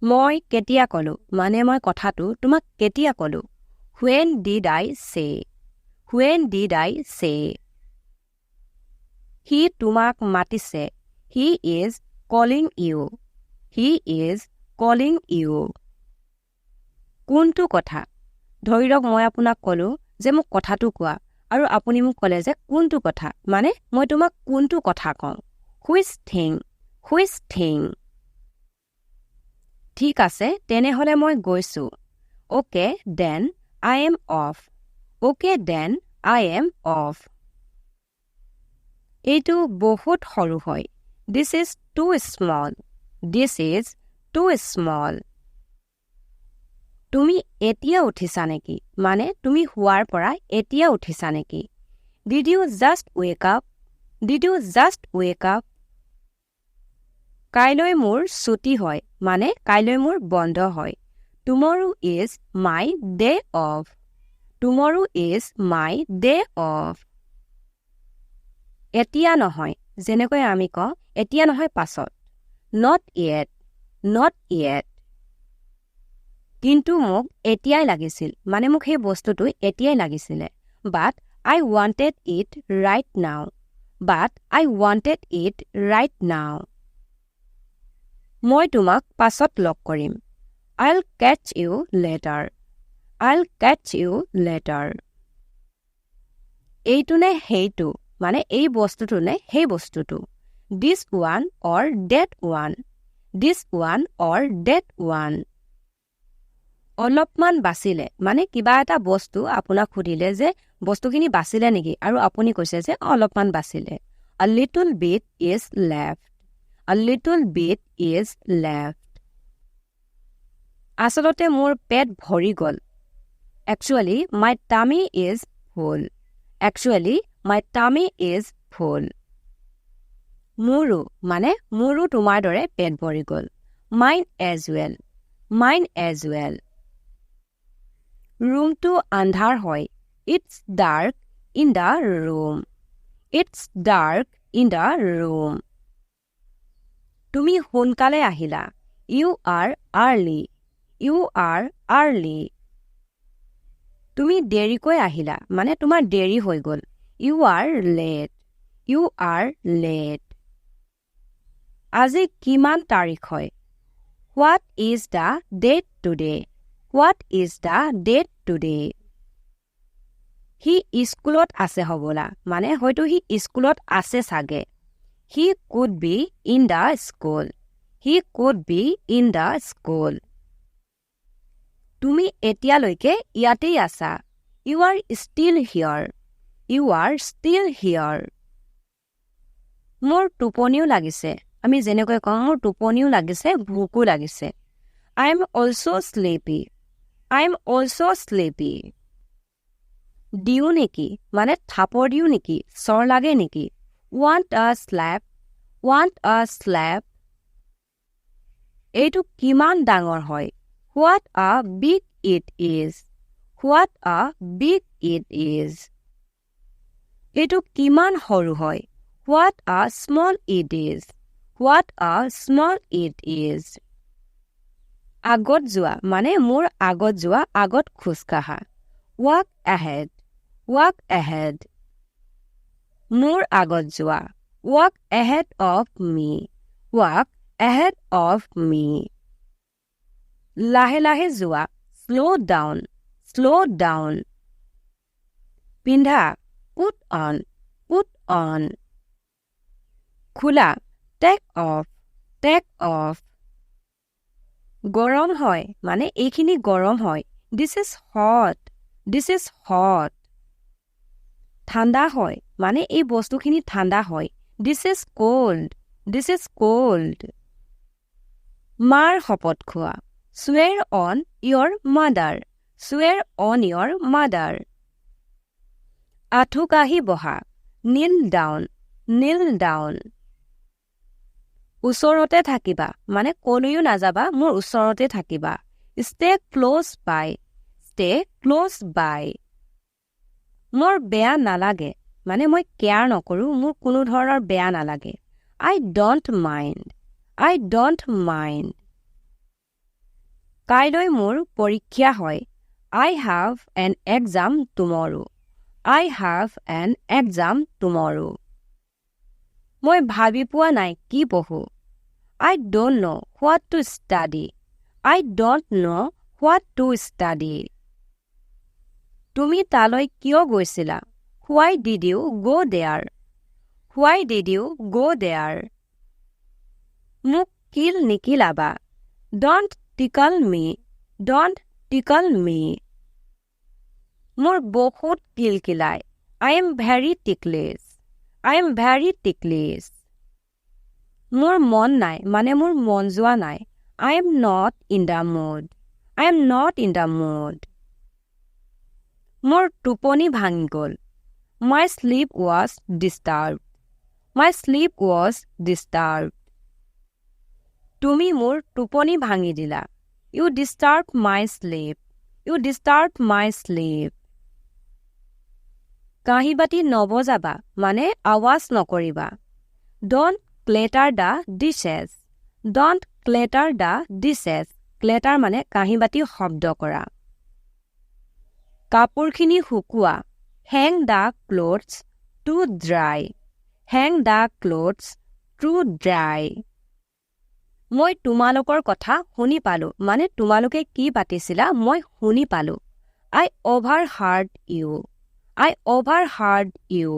মই কেতিয়া ক'লো মানে মই কথাটো তোমাক কেতিয়া ক'লো When did I say? When did I say? He তোমাক মাতিছে He is calling you. He is calling you. কোনটো কথা ধৰি লওক মই আপোনাক ক'লো যে মোক কথাটো কোৱা আৰু আপুনি মোক ক'লে যে কোনটো কথা মানে মই তোমাক কোনটো কথা কওঁ Which thing? Which thing? ঠিক আছে তেনেহলে মই গৈছো Okay then I am off. Okay then I am off. এইটো বহুত সৰু হয় This is too small. This is too small. তুমি এতিয়া উঠিছা নেকি মানে তুমি শুৱাৰ পৰা এতিয়া উঠিছা নেকি Did you just wake up? Did you just wake up? কাইলৈ মোৰ ছুটি হয় মানে কাইলৈ মোৰ বন্ধ হয় Tomorrow is my day off. Tomorrow is my day off. এতিয়া নহয় যেনেকৈ আমি কওঁ এতিয়া নহয় পাছত Not yet. Not yet. কিন্তু মোক এতিয়াই লাগিছিল মানে মোক সেই বস্তুটো এতিয়াই লাগিছিলে But I wanted it right now. But I wanted it right now. মই তোমাক পাছত লগ কৰিম I'll catch you later. I'll catch you later. এইটো নে সেইটো মানে এই বস্তুটো নে সেই বস্তুটো This one or that one. This one or that one. অলপমান বাছিলে মানে কিবা এটা বস্তু আপোনাক সুধিলে যে বস্তুখিনি বাছিলে নেকি আৰু আপুনি কৈছে যে অলপমান বাছিলে A little bit is left. A little bit is left. আচলতে মোৰ পেট ভৰি গ'ল Actually my tummy is full. Actually my tummy is full. মোৰো মানে মোৰো তোমাৰ দৰে পেট ভৰি গ'ল Mine as well. Mine as well. ৰুমটো আন্ধাৰ হয় It's dark in the room. It's dark in the room. তুমি সোনকালে আহিলা You are early. You are early. তুমি দেৰিকৈ আহিলা মানে তোমাৰ দেৰি হৈ গ'ল You are late. You are late. আজি কিমান তাৰিখ হয় What is the date today? What is the date today? সি স্কুলত আছে হ'বলা মানে হয়তো সি স্কুলত আছে চাগে He could be in the school. He could be in the school. তুমি এতিয়ালৈকে ইয়াতেই আছা You are still here. You are still here. মোৰ টোপনিও লাগিছে আমি যেনেকৈ কওঁ মোৰ টোপনিও লাগিছে ভোকো লাগিছে I am also sleepy. I am also sleepy. দিও নেকি মানে থাপৰ দিও নেকি চৰ লাগে নেকি Want a slap. Want a slap. এইটো কিমান ডাঙৰ হয় What a big it is. What a big it is. এইটো কিমান সৰু হয় What a small it is. What a small it is. আগত যোৱা মানে মোৰ আগত যোৱা আগত খোজ কাঢ়া Walk ahead. Walk ahead. মোৰ আগত যোৱা Walk ahead of me. Walk ahead of me. লাহে লাহে যোৱা Slow down. Slow down. পিন্ধা Put on. Put on. খোলা Take off. Take off. গৰম হয় মানে এইখিনি গৰম হয় This is hot. This is hot. ঠাণ্ডা হয় মানে এই বস্তুখিনি ঠাণ্ডা হয় This is cold. This is cold. মাৰ শপত খোৱা Swear on your mother. Swear on your mother. আঁঠু কাঢ়ি বহা Kneel down. Kneel down. ওচৰতে থাকিবা মানে কলৈও নাযাবা মোৰ ওচৰতে থাকিবা Stay close by. Stay close by. মোৰ বেয়া নালাগে মানে মই কেয়াৰ নকৰো মোৰ কোনো ধৰণৰ বেয়া নালাগে I don't mind. I don't mind. কাইলৈ মোৰ পৰীক্ষা হয় I have an exam tomorrow I have an exam tomorrow মই ভাবি পোৱা নাই কি পঢ়ো I don't know what to study I don't know what to study তুমি তালৈ কিয় গৈছিলা Why did you go there Why did you go there মোক কিল নিকিলাবা Don't tickle me Don't tickle me মোৰ বহুত কিলকিলাই I am very ticklish I am very ticklish মোৰ মন নাই মানে মোৰ মন যোৱা নাই I am not in the mood I am not in the mood মোৰ টোপনি ভাঙি গ'ল My sleep was disturbed My sleep was disturbed তুমি মোৰ টোপনি ভাঙি দিলা You disturbed my sleep You disturbed my sleep কাঁহীবাতি নবজাবা মানে আৱাজ নকৰিবা Don't clatter the dishes Don't clatter the dishes clatter মানে কাঁহীবাতি শব্দ কৰা কাপোৰখিনি শুকোৱা Hang the clothes to dry Hang the clothes to dry মই তোমালোকৰ কথা শুনি পালো মানে তোমালোকে কি পাতিছিলা মই শুনি পালো I overheard you I overheard you